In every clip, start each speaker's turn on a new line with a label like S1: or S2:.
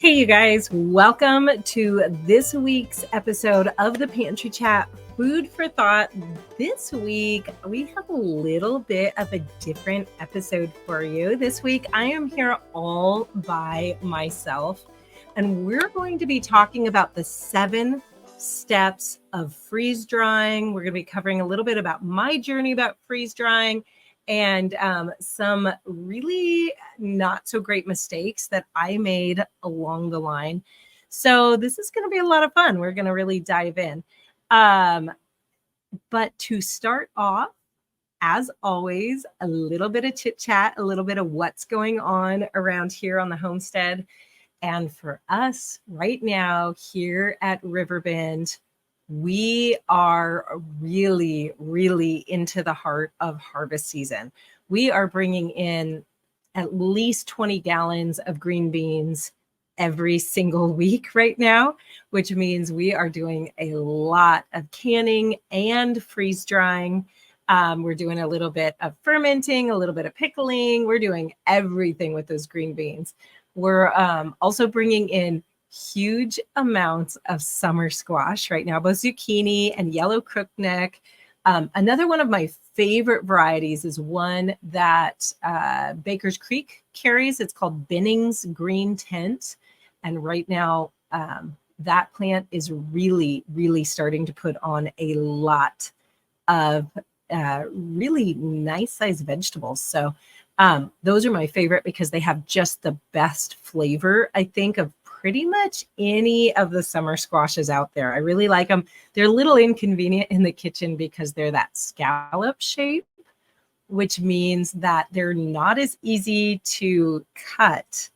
S1: Hey, you guys, welcome to this week's episode of the Pantry Chat Food for Thought. This week, we have a little bit of a different episode for you. This week, I am here all by myself, and we're going to be talking about the 7 steps of freeze drying. We're going to be covering a little bit about my journey about freeze drying and some really not so great mistakes that I made along the line. So this is going to be a lot of fun. We're going to really dive in. But to start off, as always, a little bit of chit chat, a little bit of what's going on around here on the homestead. And for us right now here at Riverbend, we are really, really into the heart of harvest season. We are bringing in at least 20 gallons of green beans every single week right now, which means we are doing a lot of canning and freeze drying. We're doing a little bit of fermenting, a little bit of pickling. We're doing everything with those green beans. We're also bringing in huge amounts of summer squash right now, both zucchini and yellow crookneck. Another one of my favorite varieties is one that Baker's Creek carries. It's called Binning's Green Tent. And right now, that plant is really, really starting to put on a lot of really nice sized vegetables. So those are my favorite because they have just the best flavor, I think, of pretty much any of the summer squashes out there. I really like them. They're a little inconvenient in the kitchen because they're that scallop shape, which means that they're not as easy to cut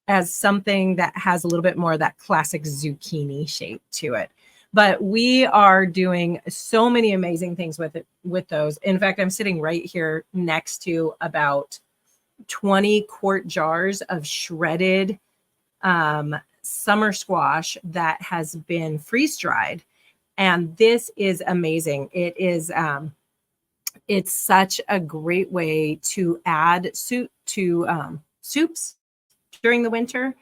S1: as something that has a little bit more of that classic zucchini shape to it. But we are doing so many amazing things with those. In fact, I'm sitting right here next to about 20 quart jars of shredded summer squash that has been freeze dried. And this is amazing. It is, it's such a great way to add soup to soups during the winter,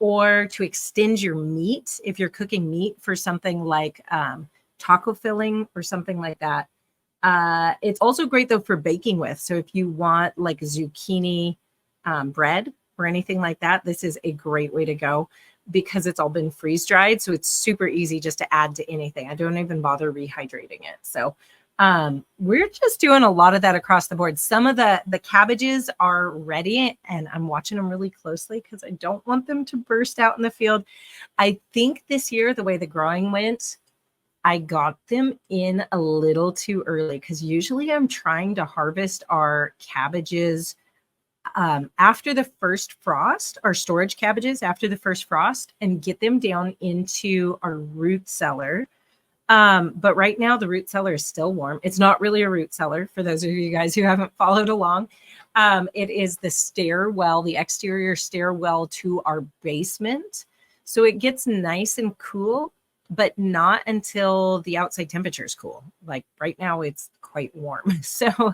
S1: or to extend your meat if you're cooking meat for something like taco filling or something like that. It's also great though for baking with. So if you want like zucchini bread or anything like that, this is a great way to go because it's all been freeze dried. So it's super easy just to add to anything. I don't even bother rehydrating it. So we're just doing a lot of that across the board. Some of the cabbages are ready and I'm watching them really closely because I don't want them to burst out in the field. I think this year, the way the growing went, I got them in a little too early because usually I'm trying to harvest our cabbages after the first frost, our storage cabbages after the first frost, and get them down into our root cellar. But right now the root cellar is still warm. It's not really a root cellar for those of you guys who haven't followed along. It is the stairwell, the exterior stairwell to our basement. So it gets nice and cool, but not until the outside temperature is cool. Like right now it's quite warm. So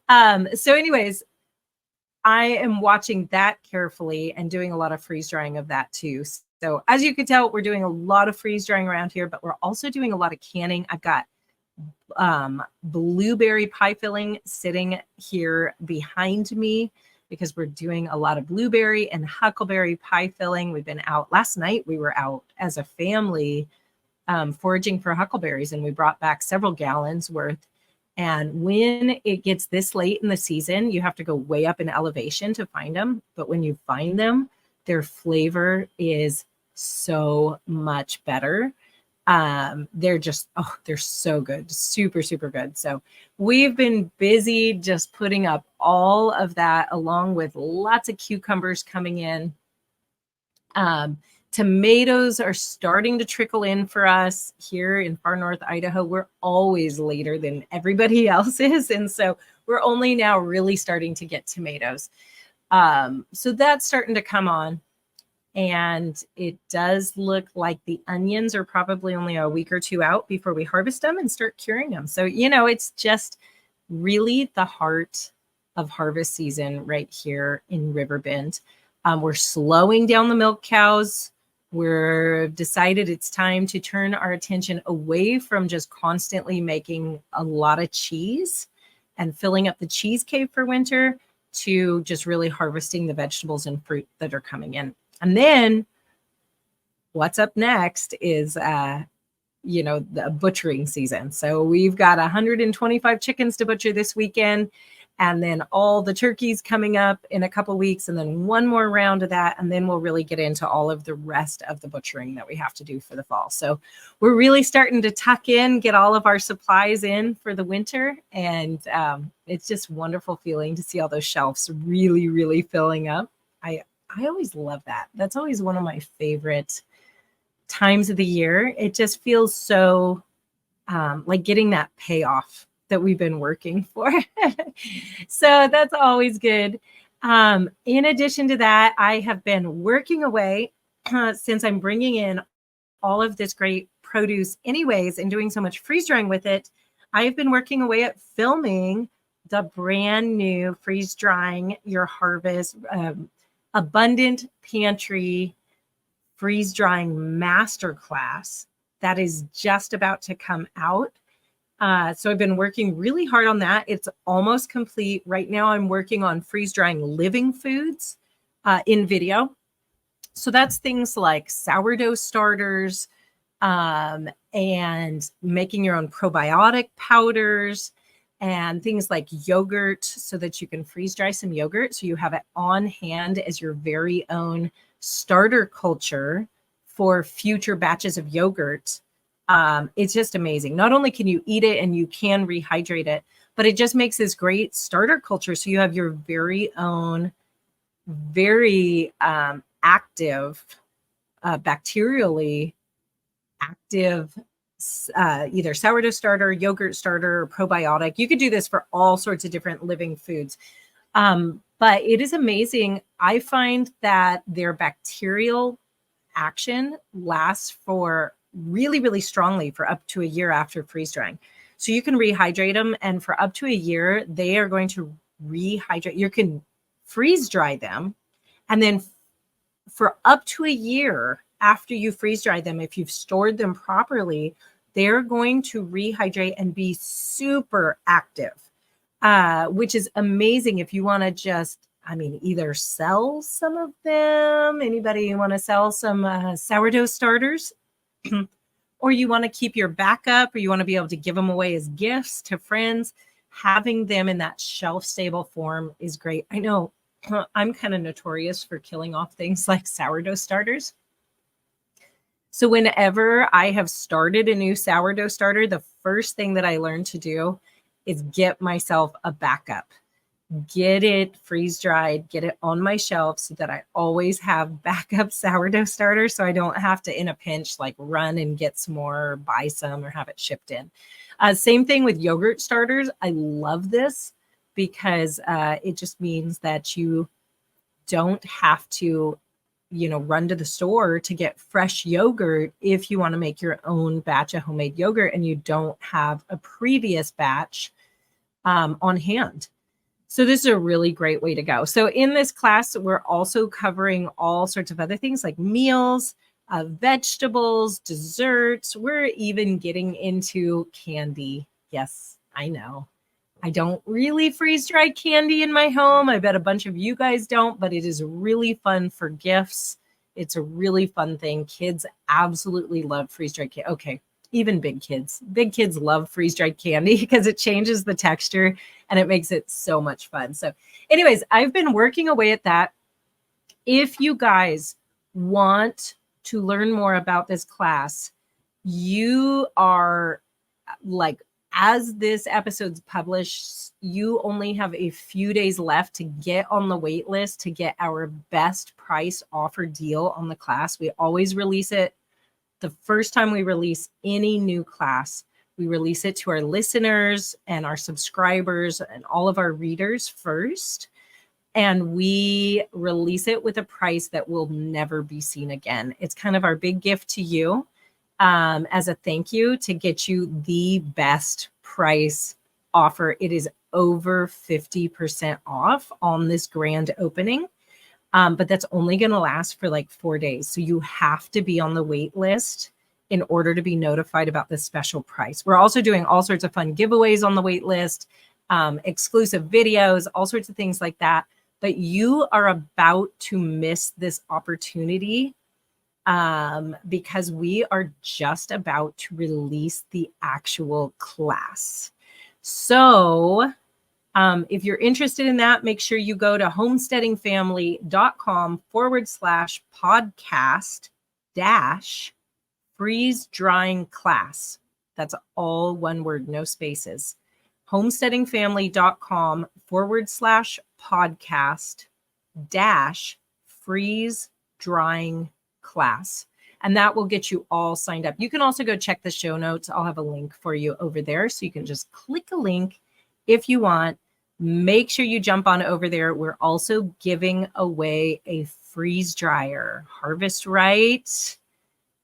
S1: anyways, I am watching that carefully and doing a lot of freeze drying of that too. So as you can tell, we're doing a lot of freeze drying around here, but we're also doing a lot of canning. I've got blueberry pie filling sitting here behind me because we're doing a lot of blueberry and huckleberry pie filling. We've been out last night. We were out as a family foraging for huckleberries, and we brought back several gallons worth. And when it gets this late in the season, you have to go way up in elevation to find them. But when you find them, their flavor is so much better. They're just, they're so good. Super, super good. So we've been busy just putting up all of that along with lots of cucumbers coming in. Tomatoes are starting to trickle in for us here in far north Idaho. We're always later than everybody else is. And so we're only now really starting to get tomatoes. So that's starting to come on. And it does look like the onions are probably only a week or two out before we harvest them and start curing them. So, you know, it's just really the heart of harvest season right here in Riverbend. We're slowing down the milk cows. We're decided it's time to turn our attention away from just constantly making a lot of cheese and filling up the cheese cave for winter to just really harvesting the vegetables and fruit that are coming in. And then what's up next is, the butchering season. So we've got 125 chickens to butcher this weekend, and then all the turkeys coming up in a couple weeks, and then one more round of that. And then we'll really get into all of the rest of the butchering that we have to do for the fall. So we're really starting to tuck in, get all of our supplies in for the winter. And it's just wonderful feeling to see all those shelves really, really filling up. I always love that. That's always one of my favorite times of the year. It just feels so like getting that payoff that we've been working for. So that's always good. In addition to that, I have been working away since I'm bringing in all of this great produce anyways and doing so much freeze drying with it. I've been working away at filming the brand new freeze drying your harvest abundant pantry freeze drying masterclass that is just about to come out. So I've been working really hard on that. It's almost complete. Right now I'm working on freeze drying living foods in video. So that's things like sourdough starters and making your own probiotic powders and things like yogurt so that you can freeze dry some yogurt so you have it on hand as your very own starter culture for future batches of yogurt. It's just amazing. Not only can you eat it and you can rehydrate it, but it just makes this great starter culture. So you have your very own, very active, bacterially active, either sourdough starter, yogurt starter, or probiotic. You could do this for all sorts of different living foods. But it is amazing. I find that their bacterial action lasts for really, really strongly for up to a year after freeze drying. So you can rehydrate them, and for up to a year, they are going to rehydrate. You can freeze dry them, and then for up to a year after you freeze dry them, if you've stored them properly, they're going to rehydrate and be super active, which is amazing if you want to just, either sell some of them. Anybody want to sell some sourdough starters? Or you want to keep your backup, or you want to be able to give them away as gifts to friends. Having them in that shelf-stable form is great. I know I'm kind of notorious for killing off things like sourdough starters. So whenever I have started a new sourdough starter, the first thing that I learned to do is get myself a backup. Get it freeze dried, get it on my shelf so that I always have backup sourdough starter, so I don't have to, in a pinch, like run and get some more, or buy some, or have it shipped in. Same thing with yogurt starters. I love this because it just means that you don't have to, run to the store to get fresh yogurt if you want to make your own batch of homemade yogurt and you don't have a previous batch on hand. So this is a really great way to go. So in this class, we're also covering all sorts of other things like meals, vegetables, desserts. We're even getting into candy. Yes, I know. I don't really freeze dry candy in my home. I bet a bunch of you guys don't, but it is really fun for gifts. It's a really fun thing. Kids absolutely love freeze dried candy. Okay. Even big kids. Big kids love freeze-dried candy because it changes the texture and it makes it so much fun. So anyways, I've been working away at that. If you guys want to learn more about this class, you are like, as this episode's published, you only have a few days left to get on the wait list to get our best price offer deal on the class. We always release it the first time we release any new class. We release it to our listeners and our subscribers and all of our readers first. And we release it with a price that will never be seen again. It's kind of our big gift to you as a thank you to get you the best price offer. It is over 50% off on this grand opening. But that's only going to last for like 4 days. So you have to be on the wait list in order to be notified about this special price. We're also doing all sorts of fun giveaways on the wait list, exclusive videos, all sorts of things like that. But you are about to miss this opportunity because we are just about to release the actual class. So if you're interested in that, make sure you go to homesteadingfamily.com/podcast dash freeze drying class. That's all one word, no spaces. homesteadingfamily.com/podcast dash freeze drying class. And that will get you all signed up. You can also go check the show notes. I'll have a link for you over there. So you can just click a link if you want. Make sure you jump on over there. We're also giving away a freeze dryer, Harvest Right,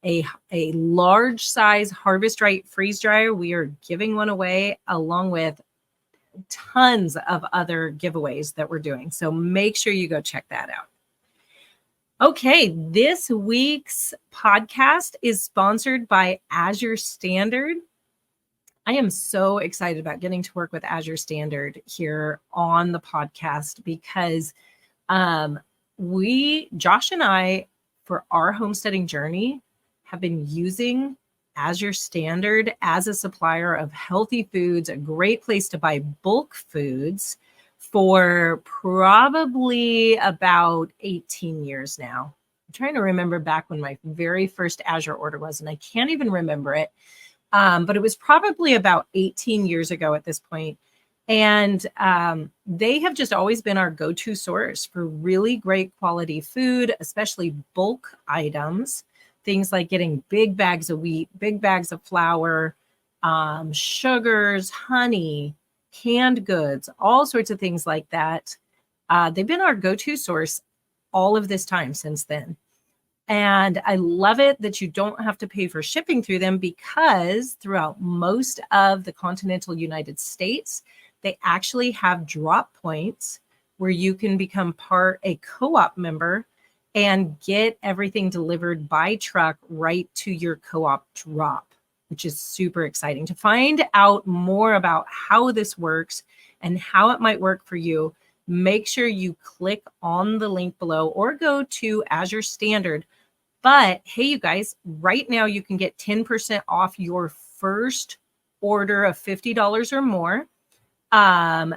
S1: a large size Harvest Right freeze dryer. We are giving one away along with tons of other giveaways that we're doing. So make sure you go check that out. Okay, this week's podcast is sponsored by Azure Standard. I am so excited about getting to work with Azure Standard here on the podcast because Josh and I, for our homesteading journey, have been using Azure Standard as a supplier of healthy foods, a great place to buy bulk foods, for probably about 18 years now. I'm trying to remember back when my very first Azure order was, and I can't even remember it. But it was probably about 18 years ago at this point. And they have just always been our go-to source for really great quality food, especially bulk items, things like getting big bags of wheat, big bags of flour, sugars, honey, canned goods, all sorts of things like that. They've been our go-to source all of this time since then. And I love it that you don't have to pay for shipping through them because throughout most of the continental United States, they actually have drop points where you can become a co-op member and get everything delivered by truck right to your co-op drop, which is super exciting. To find out more about how this works and how it might work for you, make sure you click on the link below or go to Azure Standard. But hey, you guys, right now you can get 10% off your first order of $50 or more.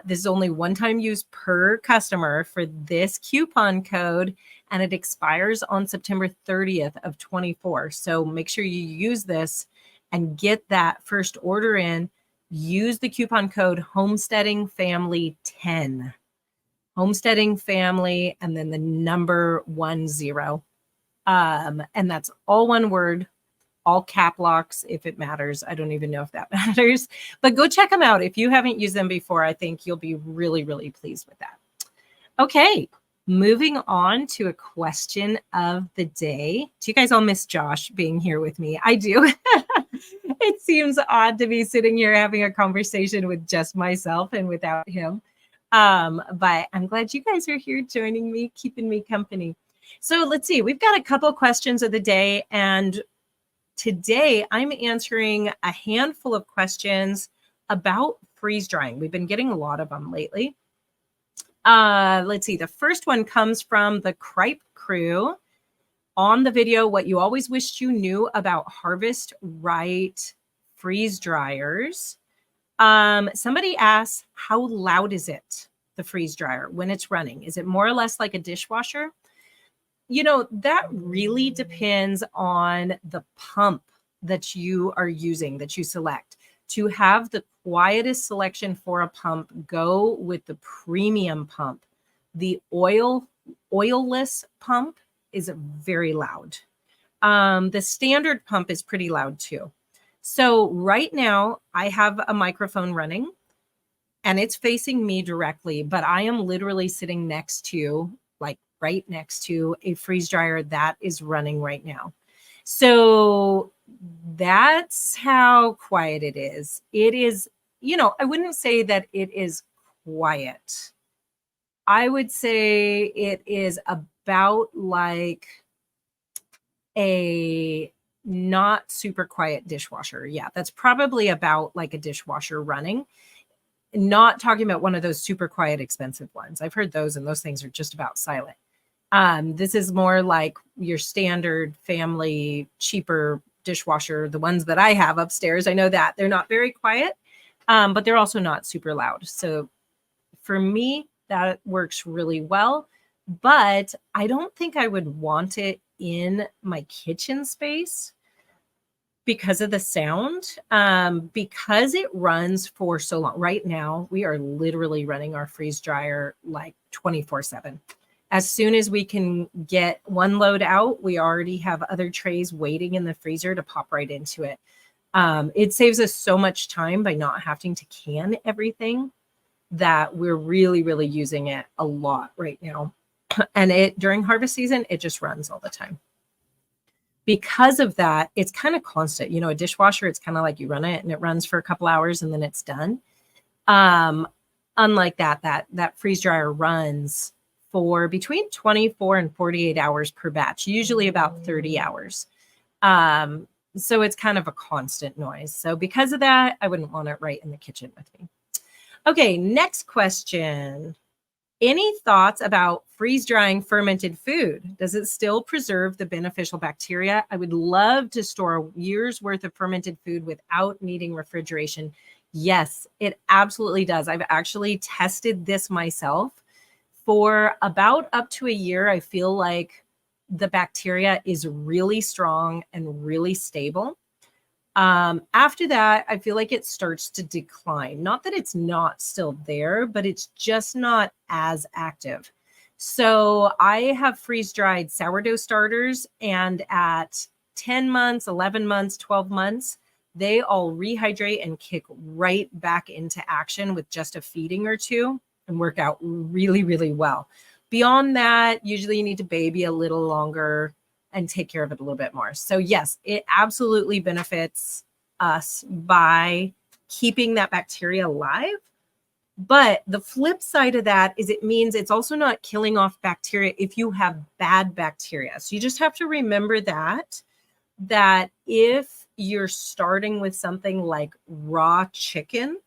S1: This is only one-time use per customer for this coupon code, and it expires on September 30th of 24. So make sure you use this and get that first order in. Use the coupon code Homesteading Family 10. Homesteading Family, and then the number 10. And that's all one word, all cap locks, if it matters. I don't even know if that matters, but go check them out. If you haven't used them before, I think you'll be really, really pleased with that. Okay, moving on to a question of the day. Do you guys all miss Josh being here with me? I do. It seems odd to be sitting here having a conversation with just myself and without him. But I'm glad you guys are here joining me, keeping me company. So let's see, we've got a couple questions of the day, and today I'm answering a handful of questions about freeze drying. We've been getting a lot of them lately. Let's see, the first one comes from the Cripe Crew on the video, What You Always Wished You Knew About Harvest Right Freeze Dryers. Somebody asks, how loud is it, the freeze dryer, when it's running? Is it more or less like a dishwasher? You know, that really depends on the pump that you are using, that you select. To have the quietest selection for a pump, go with the premium pump. The oilless pump is very loud. The standard pump is pretty loud too. So right now I have a microphone running and it's facing me directly, but I am literally sitting next to, like right next to, a freeze dryer that is running right now. So that's how quiet it is. It is, you know, I wouldn't say that it is quiet. I would say it is about like a not super quiet dishwasher. Yeah, that's probably about like a dishwasher running. Not talking about one of those super quiet, expensive ones. I've heard those, and those things are just about silent. This is more like your standard family, cheaper dishwasher, the ones that I have upstairs. I know that they're not very quiet, but they're also not super loud. So for me, that works really well. But I don't think I would want it in my kitchen space because of the sound, because it runs for so long. Right now, we are literally running our freeze dryer like 24/7. As soon as we can get one load out, we already have other trays waiting in the freezer to pop right into it. It saves us so much time by not having to can everything that we're really, really using it a lot right now. And during harvest season, it just runs all the time. Because of that, it's kind of constant. You know, a dishwasher, it's kind of like you run it and it runs for a couple hours and then it's done. Unlike that freeze dryer runs for between 24 and 48 hours per batch, usually about 30 hours. So it's kind of a constant noise. So because of that, I wouldn't want it right in the kitchen with me. Okay, next question. Any thoughts about freeze drying fermented food? Does it still preserve the beneficial bacteria? I would love to store a year's worth of fermented food without needing refrigeration. Yes, it absolutely does. I've actually tested this myself. For about up to a year, I feel like the bacteria is really strong and really stable. After that, I feel like it starts to decline. Not that it's not still there, but it's just not as active. So I have freeze dried sourdough starters, and at 10 months, 11 months, 12 months, they all rehydrate and kick right back into action with just a feeding or two and work out really, really well. Beyond that, usually you need to baby a little longer and take care of it a little bit more. So yes, it absolutely benefits us by keeping that bacteria alive. But the flip side of that is it means it's also not killing off bacteria if you have bad bacteria. So you just have to remember that if you're starting with something like raw chicken,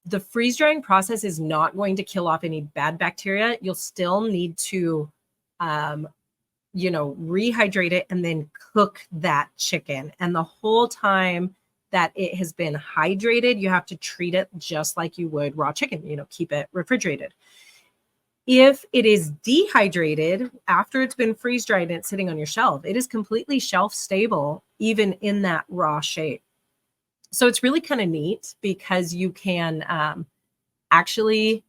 S1: the freeze drying process is not going to kill off any bad bacteria. You'll still need to rehydrate it and then cook that chicken. And the whole time that it has been hydrated, you have to treat it just like you would raw chicken, keep it refrigerated. If it is dehydrated after it's been freeze dried and it's sitting on your shelf, it is completely shelf stable, even in that raw shape. So it's really kind of neat because you can actually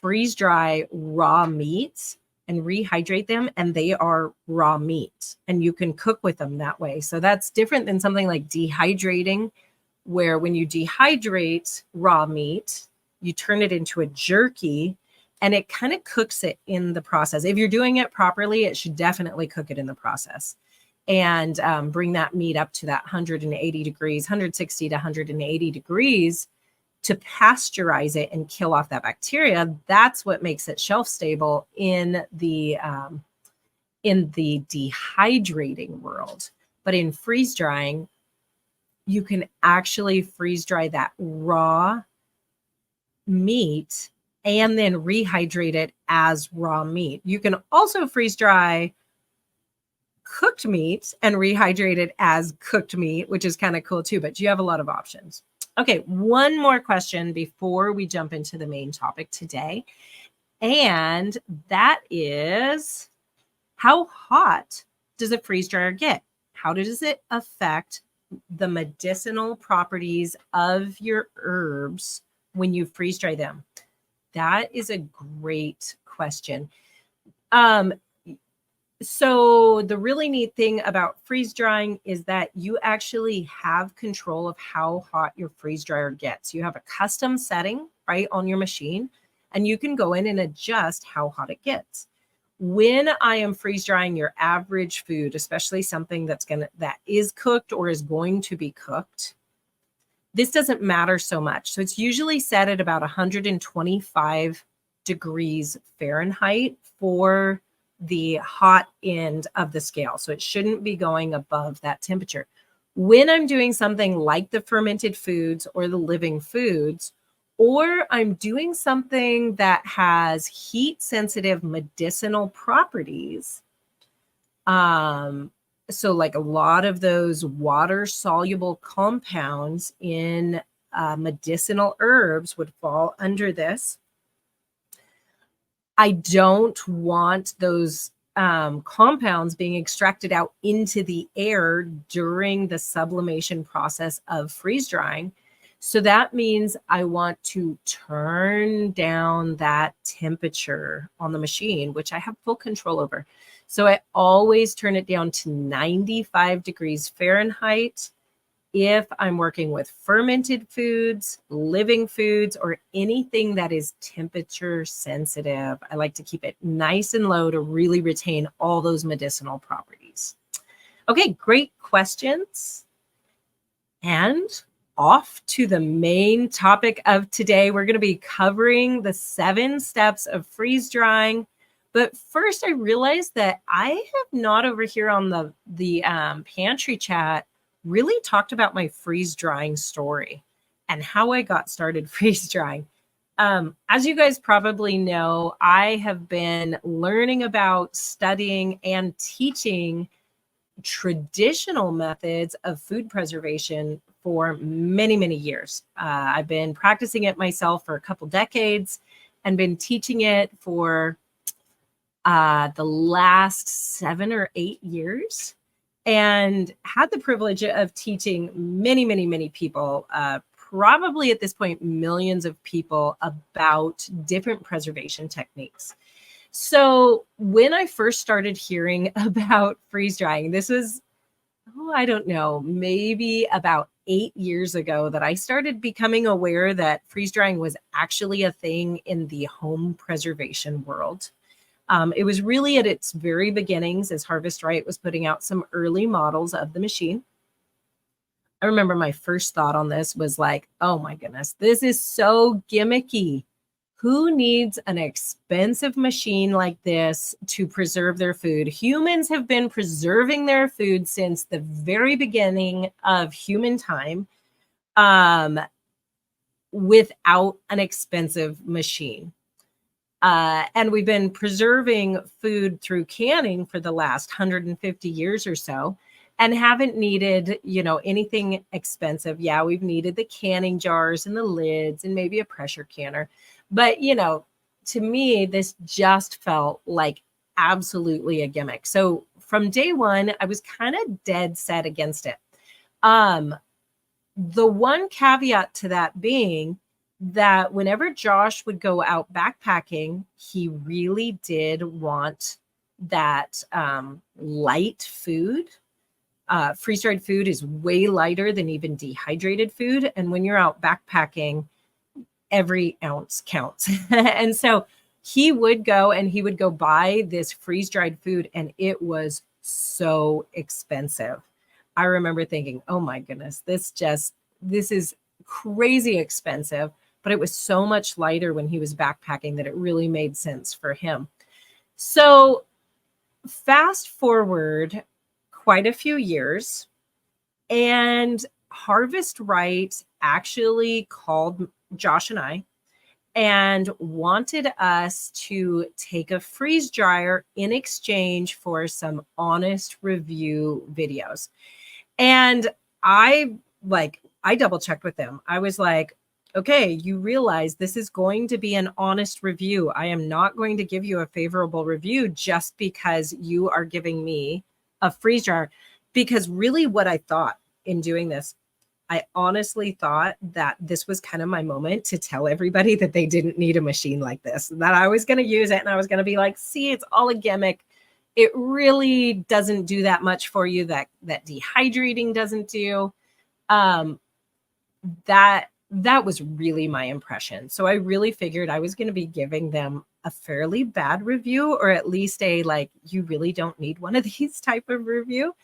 S1: freeze dry raw meats and rehydrate them, and they are raw meat, and you can cook with them that way. So that's different than something like dehydrating, where when you dehydrate raw meat, you turn it into a jerky and it kind of cooks it in the process. If you're doing it properly, it should definitely cook it in the process and bring that meat up to that 180 degrees, 160 to 180 degrees to pasteurize it and kill off that bacteria. That's what makes it shelf stable in the dehydrating world. But in freeze drying, you can actually freeze dry that raw meat and then rehydrate it as raw meat. You can also freeze dry cooked meat and rehydrate it as cooked meat, which is kind of cool too, but you have a lot of options. Okay, one more question before we jump into the main topic today. And that is, how hot does a freeze dryer get? How does it affect the medicinal properties of your herbs when you freeze dry them? That is a great question. So the really neat thing about freeze drying is that you actually have control of how hot your freeze dryer gets. You have a custom setting right on your machine, and you can go in and adjust how hot it gets. When I am freeze drying your average food, especially something that is cooked or is going to be cooked, this doesn't matter so much. So it's usually set at about 125 degrees Fahrenheit for the hot end of the scale. So it shouldn't be going above that temperature. When I'm doing something like the fermented foods or the living foods, or I'm doing something that has heat sensitive medicinal properties, so like a lot of those water soluble compounds in medicinal herbs would fall under this. I don't want those compounds being extracted out into the air during the sublimation process of freeze drying. So that means I want to turn down that temperature on the machine, which I have full control over. So I always turn it down to 95 degrees Fahrenheit if I'm working with fermented foods, living foods, or anything that is temperature sensitive. I like to keep it nice and low to really retain all those medicinal properties. Okay, great questions. And off to the main topic of today. We're going to be covering the 7 steps of freeze drying. But first, I realized that I have not over here on the pantry chat really talked about my freeze drying story and how I got started freeze drying. As you guys probably know, I have been learning about, studying, and teaching traditional methods of food preservation for many, many years. I've been practicing it myself for a couple decades and been teaching it for the last 7 or 8 years, and had the privilege of teaching many, many, many people, probably at this point, millions of people, about different preservation techniques. So when I first started hearing about freeze drying, this was, I don't know, maybe about 8 years ago, that I started becoming aware that freeze drying was actually a thing in the home preservation world. It was really at its very beginnings as Harvest Right was putting out some early models of the machine. I remember my first thought on this was like, oh my goodness, this is so gimmicky. Who needs an expensive machine like this to preserve their food? Humans have been preserving their food since the very beginning of human time, without an expensive machine. And we've been preserving food through canning for the last 150 years or so, and haven't needed, anything expensive. Yeah, we've needed the canning jars and the lids and maybe a pressure canner. But, to me, this just felt like absolutely a gimmick. So from day one, I was kind of dead set against it. The one caveat to that being that whenever Josh would go out backpacking, he really did want that light food. Freeze-dried food is way lighter than even dehydrated food. And when you're out backpacking, every ounce counts. And so he would go buy this freeze-dried food, and it was so expensive. I remember thinking, oh my goodness, this is crazy expensive. But it was so much lighter when he was backpacking that it really made sense for him. So fast forward quite a few years, and Harvest Right actually called Josh and I and wanted us to take a freeze dryer in exchange for some honest review videos. And I double checked with them. I was like, okay, you realize this is going to be an honest review. I am not going to give you a favorable review just because you are giving me a freeze dryer. Because really what I thought in doing this, I honestly thought that this was kind of my moment to tell everybody that they didn't need a machine like this, that I was going to use it and I was going to be like, see, it's all a gimmick. It really doesn't do that much for you, that dehydrating doesn't do. That was really my impression. So I really figured I was going to be giving them a fairly bad review, or at least a you really don't need one of these type of review.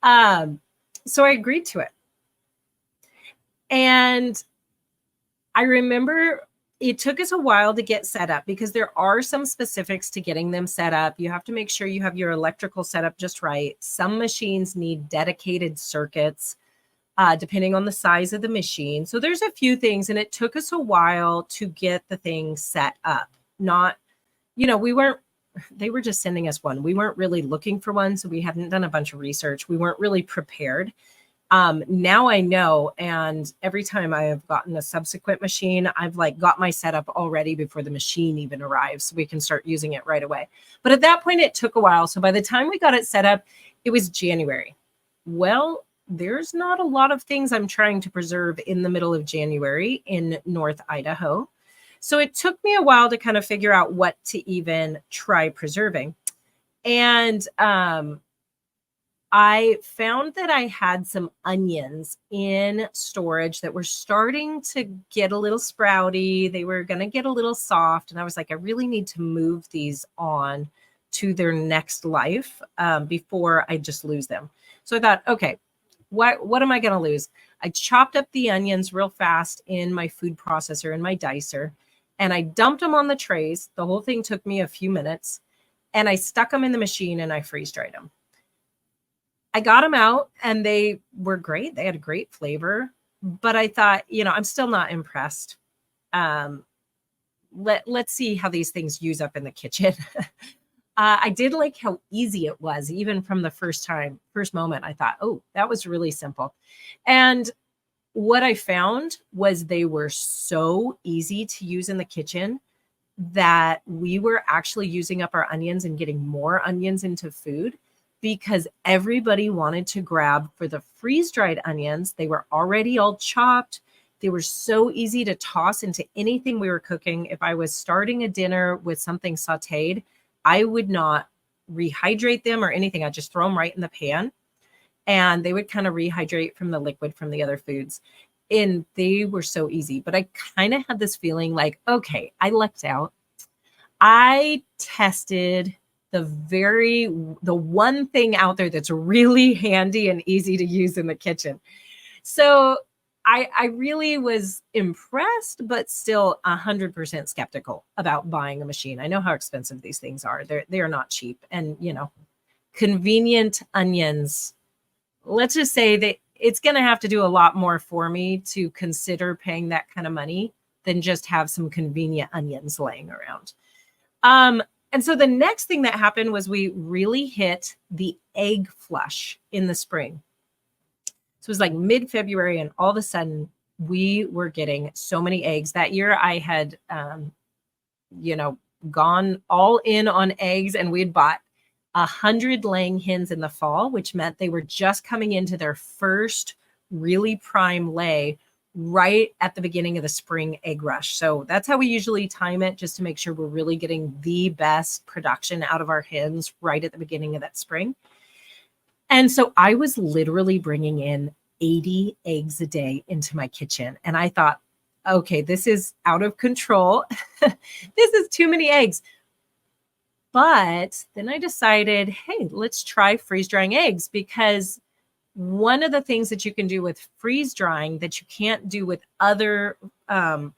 S1: So I agreed to it. And I remember it took us a while to get set up because there are some specifics to getting them set up. You have to make sure you have your electrical set up just right. Some machines need dedicated circuits, depending on the size of the machine. So there's a few things, and it took us a while to get the thing set up. Not, they were just sending us one. We weren't really looking for one, so we hadn't done a bunch of research. We weren't really prepared. Now I know, and every time I have gotten a subsequent machine, I've got my setup already before the machine even arrives, so we can start using it right away. But at that point, it took a while. So by the time we got it set up, it was January. Well, there's not a lot of things I'm trying to preserve in the middle of January in North Idaho. So it took me a while to kind of figure out what to even try preserving. And I found that I had some onions in storage that were starting to get a little sprouty. They were going to get a little soft. And I was like, I really need to move these on to their next life before I just lose them. So I thought, okay, what am I going to lose? I chopped up the onions real fast in my food processor, in my dicer, and I dumped them on the trays. The whole thing took me a few minutes, and I stuck them in the machine and I freeze dried them. I got them out and they were great. They had a great flavor, but I thought, I'm still not impressed. Let's see how these things use up in the kitchen. I did like how easy it was, even from the first moment. I thought, oh, that was really simple. And what I found was they were so easy to use in the kitchen that we were actually using up our onions and getting more onions into food, because everybody wanted to grab for the freeze-dried onions. They were already all chopped. They were so easy to toss into anything we were cooking. If I was starting a dinner with something sauteed, I would not rehydrate them or anything. I'd just throw them right in the pan, and they would kind of rehydrate from the liquid from the other foods. And they were so easy. But I kind of had this feeling like, okay, I lucked out. I tested the one thing out there that's really handy and easy to use in the kitchen. So I really was impressed, but still 100% skeptical about buying a machine. I know how expensive these things are. They're not cheap. And, convenient onions, let's just say that it's going to have to do a lot more for me to consider paying that kind of money than just have some convenient onions laying around. And so the next thing that happened was we really hit the egg flush in the spring. So it was like mid-February, and all of a sudden we were getting so many eggs. That year I had, gone all in on eggs, and we had bought 100 laying hens in the fall, which meant they were just coming into their first really prime lay right at the beginning of the spring egg rush. So that's how we usually time it, just to make sure we're really getting the best production out of our hens right at the beginning of that spring. And so I was literally bringing in 80 eggs a day into my kitchen. And I thought, okay, this is out of control. This is too many eggs. But then I decided, hey, let's try freeze drying eggs, because one of the things that you can do with freeze drying that you can't do with other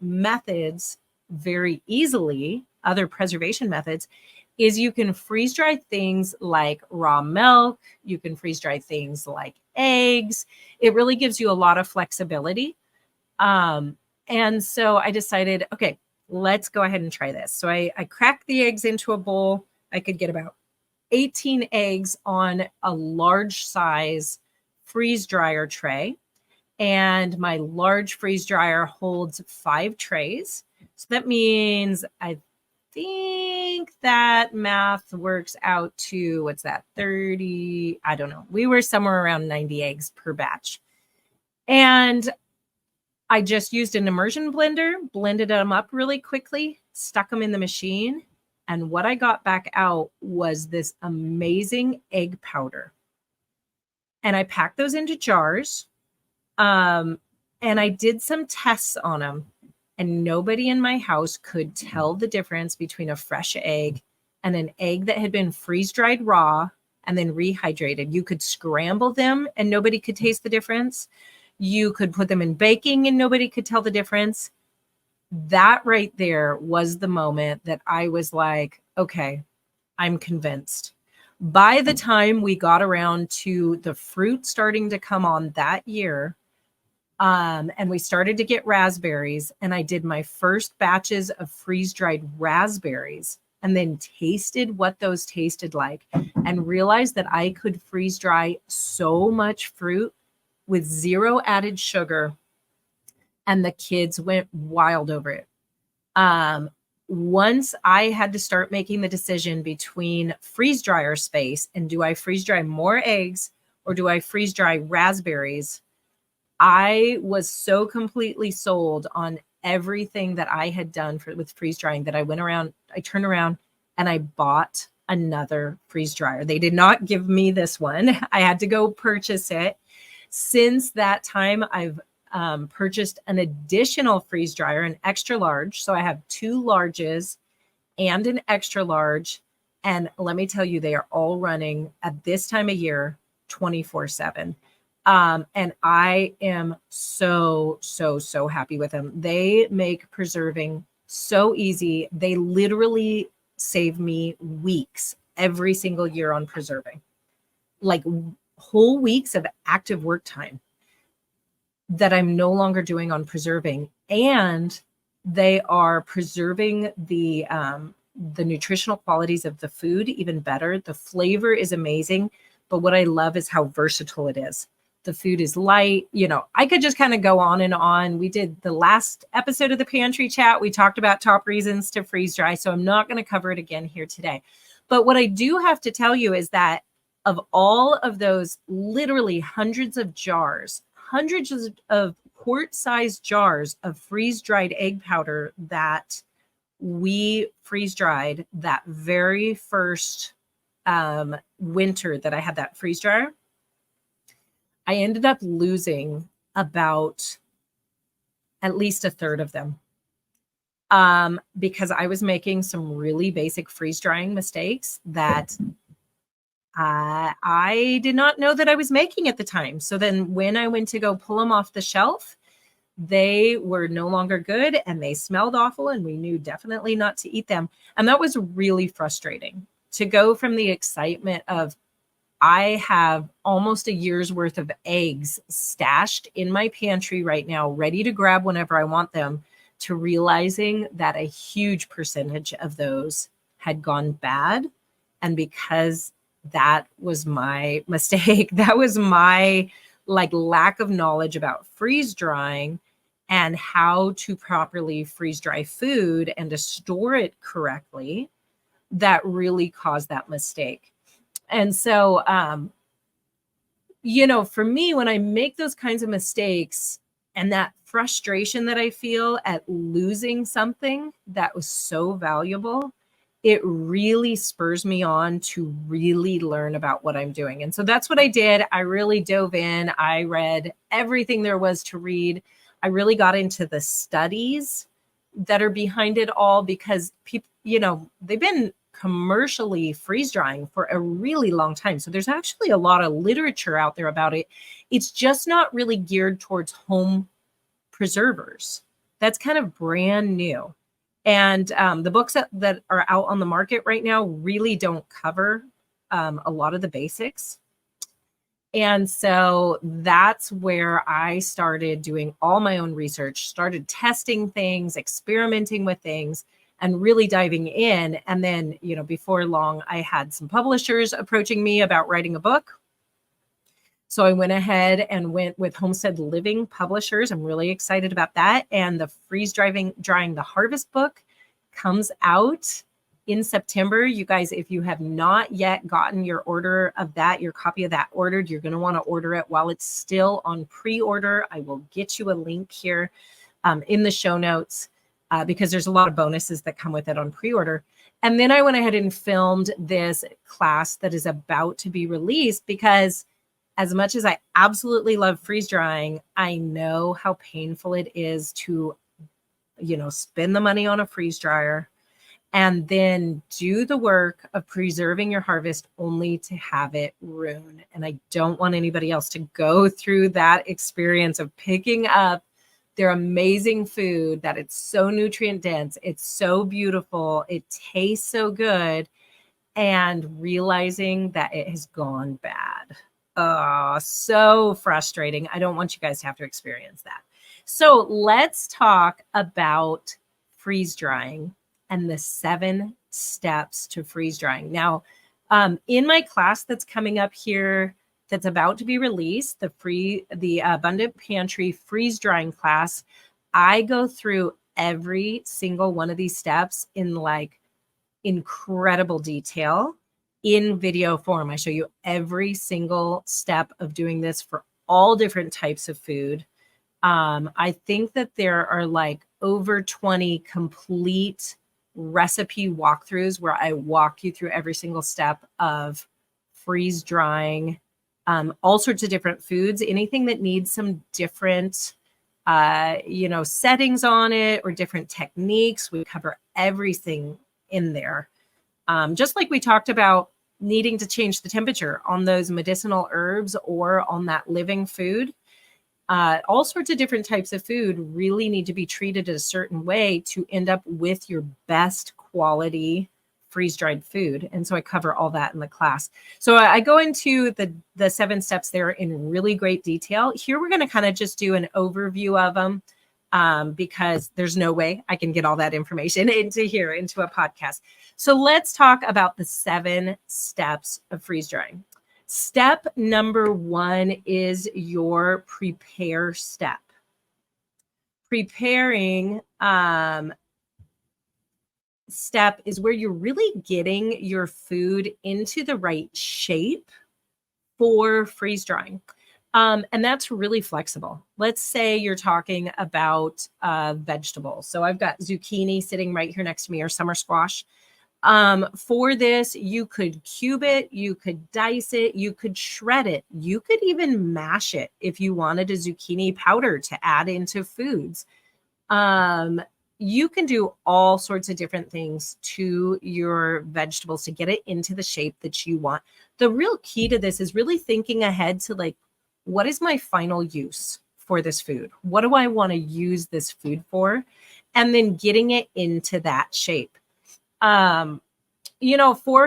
S1: methods very easily, other preservation methods, is you can freeze dry things like raw milk. You can freeze dry things like eggs. It really gives you a lot of flexibility. And so I decided, okay, let's go ahead and try this. So I cracked the eggs into a bowl. I could get about 18 eggs on a large size freeze dryer tray. And my large freeze dryer holds 5 trays. So that means I think that math works out to, what's that, 30, I don't know. We were somewhere around 90 eggs per batch. And I just used an immersion blender, blended them up really quickly, stuck them in the machine. And what I got back out was this amazing egg powder. And I packed those into jars. And I did some tests on them. And nobody in my house could tell the difference between a fresh egg and an egg that had been freeze-dried raw and then rehydrated. You could scramble them and nobody could taste the difference. You could put them in baking and nobody could tell the difference. that right there was the moment that I was like, okay, I'm convinced. By the time we got around to the fruit starting to come on that year, and we started to get raspberries, and I did my first batches of freeze-dried raspberries and then tasted what those tasted like and realized that I could freeze dry so much fruit with 0 added sugar, and the kids went wild over it. Once I had to start making the decision between freeze dryer space and do I freeze dry more eggs or do I freeze dry raspberries, I was so completely sold on everything that I had done with freeze drying that I turned around and I bought another freeze dryer. They did not give me this one. I had to go purchase it. Since that time, I've purchased an additional freeze dryer, an extra large. So I have 2 larges and an extra large. And let me tell you, they are all running at this time of year 24/7. And I am so happy with them. They make preserving so easy. They literally save me weeks every single year on preserving, like whole weeks of active work time that I'm no longer doing on preserving. And they are preserving the nutritional qualities of the food even better. The flavor is amazing, but what I love is how versatile it is. The food is light. I could just kind of go on and on. We did the last episode of the Pantry Chat. We talked about top reasons to freeze dry. So I'm not going to cover it again here today. But what I do have to tell you is that of all of those literally hundreds of quart-sized jars of freeze-dried egg powder that we freeze-dried that very first winter that I had that freeze dryer, I ended up losing about at least a third of them because I was making some really basic freeze drying mistakes that I did not know that I was making at the time. So then when I went to go pull them off the shelf, they were no longer good and they smelled awful, and we knew definitely not to eat them. And that was really frustrating to go from the excitement of I have almost a year's worth of eggs stashed in my pantry right now, ready to grab whenever I want them, to realizing that a huge percentage of those had gone bad. And because that was my mistake, that was my lack of knowledge about freeze drying and how to properly freeze dry food and to store it correctly, that really caused that mistake. And so, for me, when I make those kinds of mistakes and that frustration that I feel at losing something that was so valuable, it really spurs me on to really learn about what I'm doing. And so that's what I did. I really dove in. I read everything there was to read. I really got into the studies that are behind it all because people, they've been commercially freeze drying for a really long time. So there's actually a lot of literature out there about it. It's just not really geared towards home preservers. That's kind of brand new. And the books that are out on the market right now really don't cover a lot of the basics. And so that's where I started doing all my own research, started testing things, experimenting with things, and really diving in. And then, before long, I had some publishers approaching me about writing a book. So I went ahead and went with Homestead Living Publishers. I'm really excited about that. And the Freeze Drying the Harvest book comes out in September. You guys, if you have not yet gotten your order of that, your copy of that ordered, you're going to want to order it while it's still on pre-order. I will get you a link here in the show notes. Because there's a lot of bonuses that come with it on pre-order. And then I went ahead and filmed this class that is about to be released because as much as I absolutely love freeze drying, I know how painful it is to, spend the money on a freeze dryer and then do the work of preserving your harvest only to have it ruin. And I don't want anybody else to go through that experience of picking up They're amazing food that it's so nutrient dense. It's so beautiful. It tastes so good. And realizing that it has gone bad. Oh, so frustrating. I don't want you guys to have to experience that. So let's talk about freeze drying and the 7 steps to freeze drying. Now, in my class that's coming up here, that's about to be released, the Abundant Pantry freeze drying class, I go through every single one of these steps in like incredible detail in video form. I show you every single step of doing this for all different types of food. I think that there are like over 20 complete recipe walkthroughs where I walk you through every single step of freeze drying all sorts of different foods, anything that needs some different settings on it or different techniques. We cover everything in there. Just like we talked about needing to change the temperature on those medicinal herbs or on that living food. All sorts of different types of food really need to be treated a certain way to end up with your best quality freeze-dried food. And so I cover all that in the class. So I go into the 7 steps there in really great detail. Here we're going to kind of just do an overview of them because there's no way I can get all that information into a podcast. So let's talk about the 7 steps of freeze-drying. Step number 1 is your prepare step. Preparing step is where you're really getting your food into the right shape for freeze drying. And that's really flexible. Let's say you're talking about vegetables. So I've got zucchini sitting right here next to me, or summer squash. For this, you could cube it, you could dice it, you could shred it, you could even mash it if you wanted a zucchini powder to add into foods. You can do all sorts of different things to your vegetables to get it into the shape that you want. The real key to this is really thinking ahead to like, what is my final use for this food? What do I want to use this food for? And then getting it into that shape. 4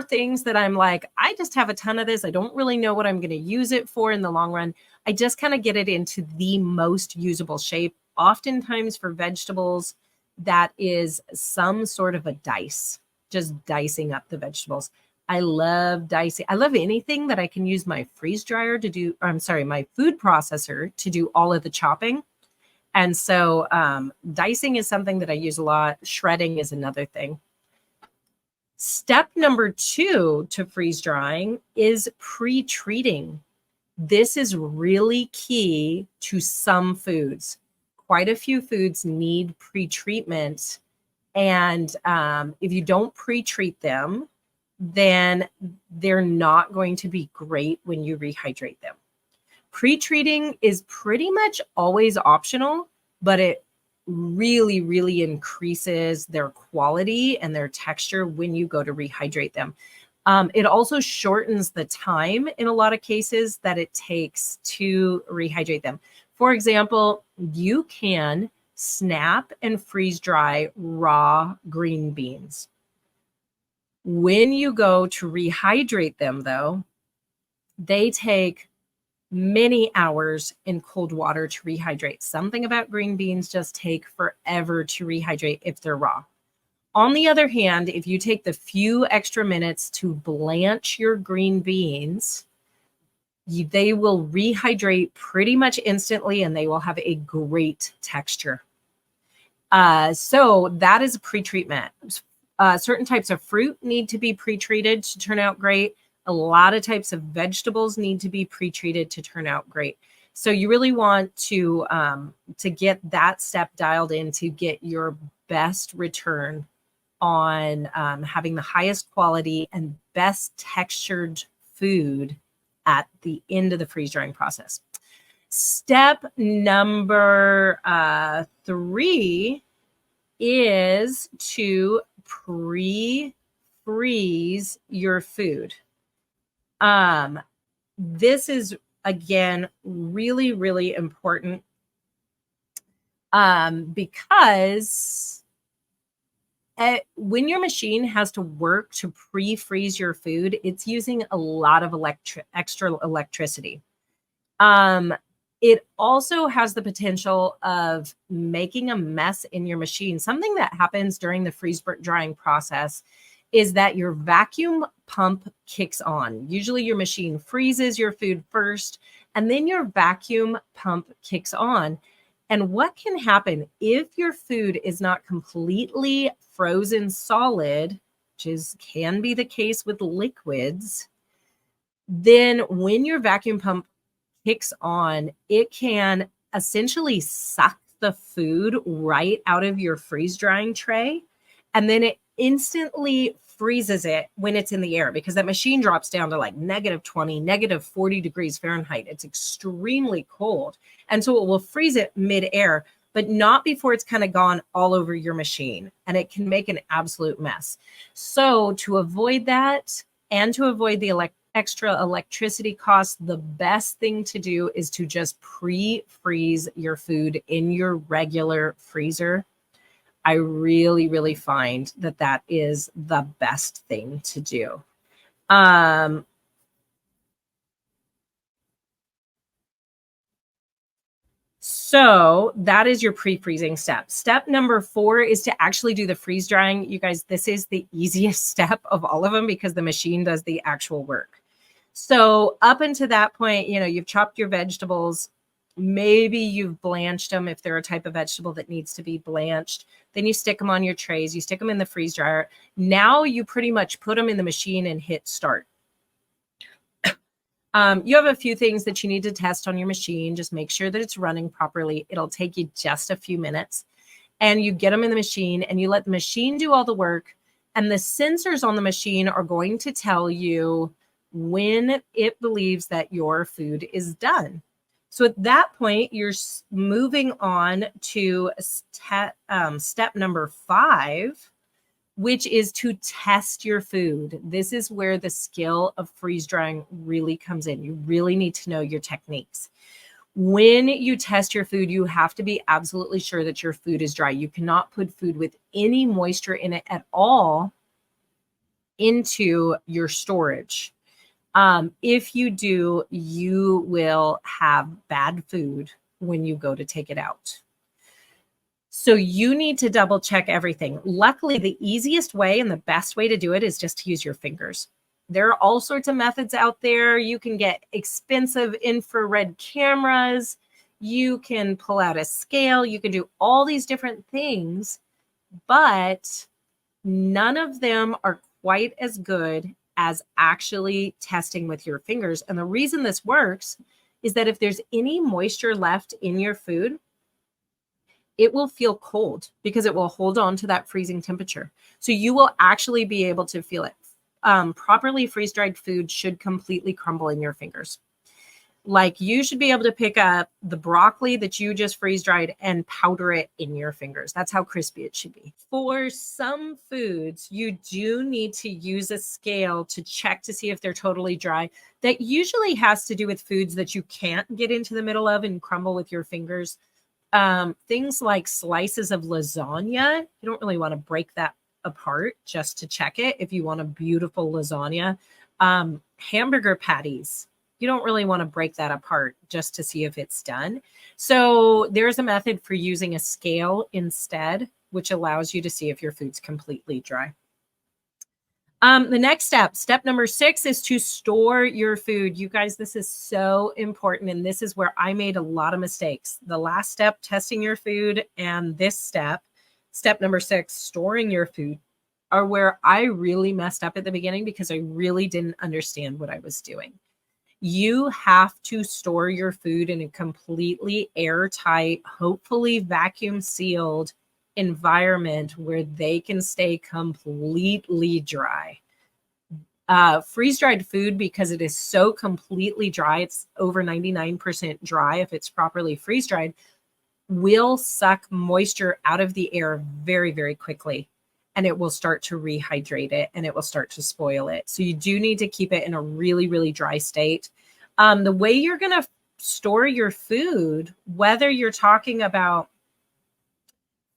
S1: things that I'm like, I just have a ton of this. I don't really know what I'm going to use it for in the long run. I just kind of get it into the most usable shape. Oftentimes for vegetables, that is some sort of a dice, just dicing up the vegetables. I love dicing. I love anything that I can use my freeze dryer to do, my food processor to do all of the chopping. And so dicing is something that I use a lot. Shredding is another thing. Step number 2 to freeze drying is pre-treating. This is really key to some foods. Quite a few foods need pre-treatment. And if you don't pre-treat them, then they're not going to be great when you rehydrate them. Pre-treating is pretty much always optional, but it really, really increases their quality and their texture when you go to rehydrate them. It also shortens the time in a lot of cases that it takes to rehydrate them. For example, you can snap and freeze dry raw green beans. When you go to rehydrate them, though, they take many hours in cold water to rehydrate. Something about green beans just take forever to rehydrate if they're raw. On the other hand, if you take the few extra minutes to blanch your green beans, they will rehydrate pretty much instantly and they will have a great texture. So that is a pre-treatment. Certain types of fruit need to be pre-treated to turn out great. A lot of types of vegetables need to be pre-treated to turn out great. So you really want to get that step dialed in to get your best return on having the highest quality and best textured food at the end of the freeze drying process. Step number 3 is to pre-freeze your food. This is, again, really, really important. Because when your machine has to work to pre-freeze your food, it's using a lot of extra electricity. It also has the potential of making a mess in your machine. Something that happens during the freeze drying process is that your vacuum pump kicks on. Usually your machine freezes your food first, and then your vacuum pump kicks on. And what can happen if your food is not completely frozen solid, which can be the case with liquids, then when your vacuum pump kicks on, it can essentially suck the food right out of your freeze drying tray. And then it instantly freezes it when it's in the air, because that machine drops down to like -20, -40 degrees Fahrenheit. It's extremely cold. And so it will freeze it mid-air, but not before it's kind of gone all over your machine. And it can make an absolute mess. So to avoid that and to avoid the extra electricity costs, the best thing to do is to just pre-freeze your food in your regular freezer. I really, really find that that is the best thing to do. So that is your pre-freezing step. Step number 4 is to actually do the freeze drying. You guys, this is the easiest step of all of them because the machine does the actual work. So up until that point, you've chopped your vegetables. Maybe you've blanched them if they're a type of vegetable that needs to be blanched. Then you stick them on your trays. You stick them in the freeze dryer. Now you pretty much put them in the machine and hit start. You have a few things that you need to test on your machine. Just make sure that it's running properly. It'll take you just a few minutes. And you get them in the machine and you let the machine do all the work. And the sensors on the machine are going to tell you when it believes that your food is done. So at that point, you're moving on to step number 5, which is to test your food. This is where the skill of freeze drying really comes in. You really need to know your techniques. When you test your food, you have to be absolutely sure that your food is dry. You cannot put food with any moisture in it at all into your storage. If you do, you will have bad food when you go to take it out. So you need to double check everything. Luckily, the easiest way and the best way to do it is just to use your fingers. There are all sorts of methods out there. You can get expensive infrared cameras. You can pull out a scale. You can do all these different things, but none of them are quite as good as actually testing with your fingers. And the reason this works is that if there's any moisture left in your food, it will feel cold because it will hold on to that freezing temperature. So you will actually be able to feel it. Properly freeze-dried food should completely crumble in your fingers. Like you should be able to pick up the broccoli that you just freeze-dried and powder it in your fingers. That's how crispy it should be. For some foods, you do need to use a scale to check to see if they're totally dry. That usually has to do with foods that you can't get into the middle of and crumble with your fingers. Things like slices of lasagna, you don't really want to break that apart just to check it if you want a beautiful lasagna. Hamburger patties, you don't really want to break that apart just to see if it's done. So there's a method for using a scale instead, which allows you to see if your food's completely dry. The next step number 6, is to store your food. You guys, this is so important. And this is where I made a lot of mistakes. The last step, testing your food, and this step number 6, storing your food, are where I really messed up at the beginning because I really didn't understand what I was doing. You have to store your food in a completely airtight, hopefully vacuum sealed environment where they can stay completely dry. Freeze-dried food, because it is so completely dry, it's over 99% dry if it's properly freeze-dried, will suck moisture out of the air very, very quickly. And it will start to rehydrate it and it will start to spoil it. So you do need to keep it in a really, really dry state. The way you're going to store your food, whether you're talking about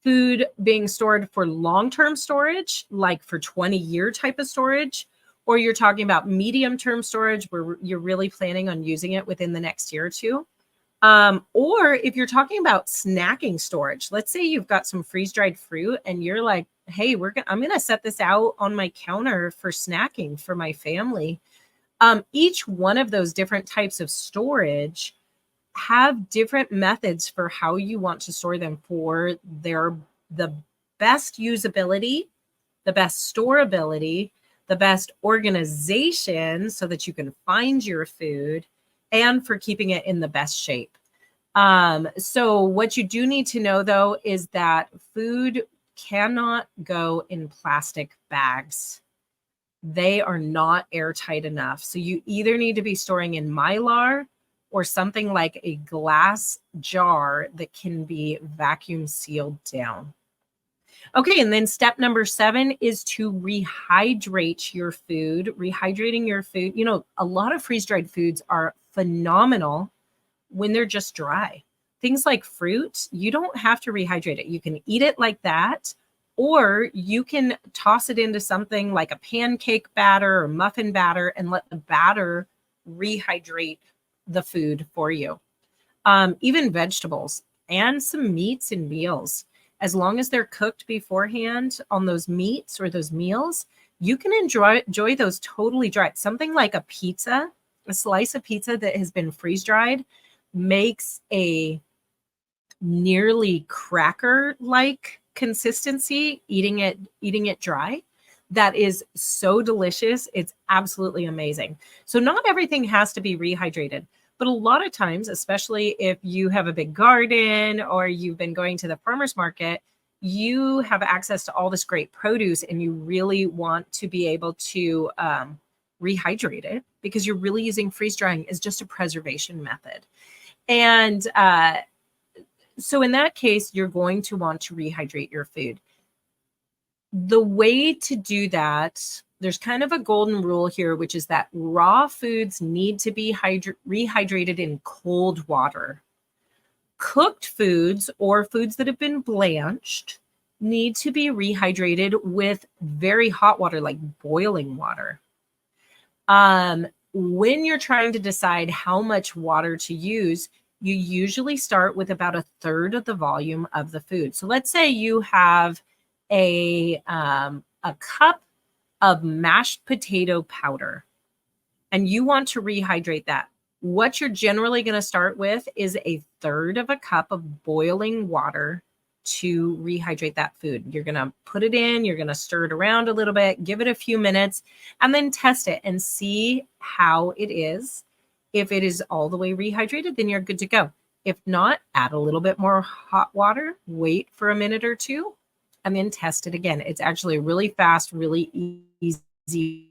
S1: food being stored for long-term storage, like for 20-year type of storage, or you're talking about medium-term storage where you're really planning on using it within the next year or two. Or if you're talking about snacking storage, let's say you've got some freeze-dried fruit and you're like, hey, I'm going to set this out on my counter for snacking for my family. Each one of those different types of storage have different methods for how you want to store them for the best usability, the best storability, the best organization so that you can find your food, and for keeping it in the best shape. So what you do need to know, though, is that food cannot go in plastic bags. They are not airtight enough. So you either need to be storing in Mylar or something like a glass jar that can be vacuum sealed down. Okay, and then step number 7 is to rehydrate your food. Rehydrating your food, you know, a lot of freeze-dried foods are phenomenal when they're just dry. Things like fruit, you don't have to rehydrate it. You can eat it like that, or you can toss it into something like a pancake batter or muffin batter and let the batter rehydrate the food for you. Even vegetables and some meats and meals, as long as they're cooked beforehand on those meats or those meals, you can enjoy those totally dry. Something like a pizza, a slice of pizza that has been freeze-dried makes a nearly cracker-like consistency eating it dry. That is so delicious. It's absolutely amazing. So not everything has to be rehydrated, but a lot of times, especially if you have a big garden or you've been going to the farmer's market, you have access to all this great produce and you really want to be able to rehydrate it because you're really using freeze drying as just a preservation method. And so in that case, you're going to want to rehydrate your food. The way to do that, there's kind of a golden rule here, which is that raw foods need to be rehydrated in cold water. Cooked foods or foods that have been blanched need to be rehydrated with very hot water, like boiling water. When you're trying to decide how much water to use, you usually start with about 1/3 of the volume of the food. So let's say you have a cup of mashed potato powder and you want to rehydrate that. What you're generally going to start with is 1/3 of a cup of boiling water to rehydrate that food. You're going to put it in, you're going to stir it around a little bit, give it a few minutes, and then test it and see how it is. If it is all the way rehydrated, then you're good to go. If not, add a little bit more hot water, wait for a minute or two, and then test it again. It's actually a really fast, really easy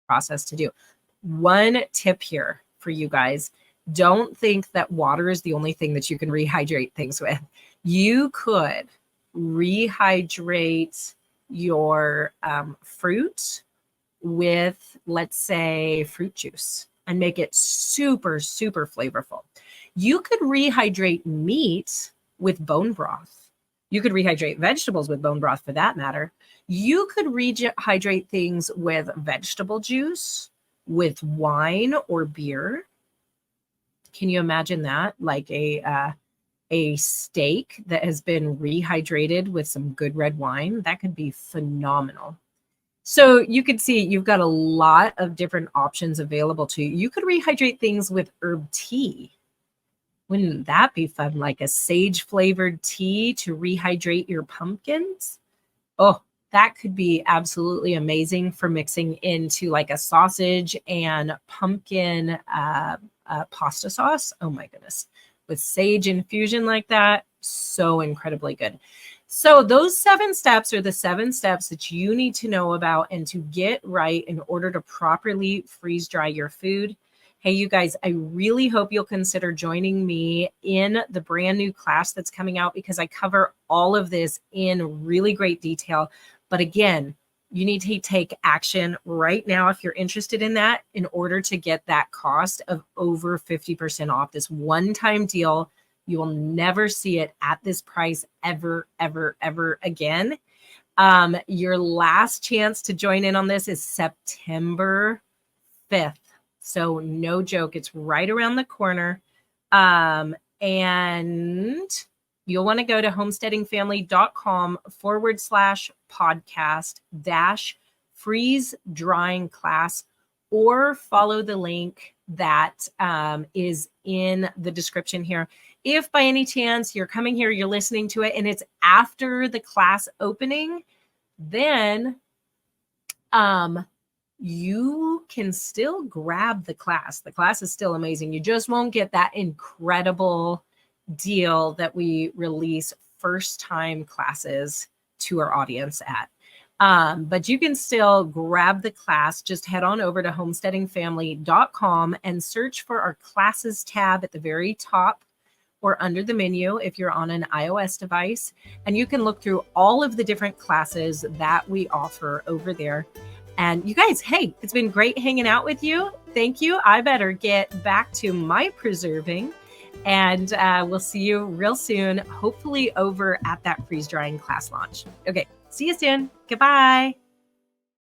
S1: process to do. One tip here for you guys, don't think that water is the only thing that you can rehydrate things with. You could rehydrate your fruit with, let's say, fruit juice and make it super, super flavorful. You could rehydrate meat with bone broth. You could rehydrate vegetables with bone broth for that matter. You could rehydrate things with vegetable juice, with wine or beer. Can you imagine that? Like a steak that has been rehydrated with some good red wine. That could be phenomenal. So you could see you've got a lot of different options available to you. You could rehydrate things with herb tea. Wouldn't that be fun? Like a sage flavored tea to rehydrate your pumpkins. Oh, that could be absolutely amazing for mixing into like a sausage and pumpkin pasta sauce. Oh my goodness. With sage infusion like that, so incredibly good. So those 7 steps are the 7 steps that you need to know about and to get right in order to properly freeze dry your food. Hey, you guys, I really hope you'll consider joining me in the brand new class that's coming out because I cover all of this in really great detail. But again, you need to take action right now if you're interested in that in order to get that cost of over 50% off. This one-time deal You will never see it at this price ever, ever, ever again. Your last chance to join in on this is September 5th. So no joke, it's right around the corner. And you'll want to go to homesteadingfamily.com/podcast-freeze drying class, or follow the link that is in the description here. If by any chance you're coming here, you're listening to it, and it's after the class opening, then you can still grab the class. The class is still amazing. You just won't get that incredible deal that we release first time classes to our audience at. But you can still grab the class. Just head on over to homesteadingfamily.com and search for our classes tab at the very top or under the menu if you're on an iOS device. And you can look through all of the different classes that we offer over there. And you guys, hey, it's been great hanging out with you. Thank you. I better get back to my preserving, and we'll see you real soon, hopefully over at that freeze drying class launch. Okay, see you soon. Goodbye.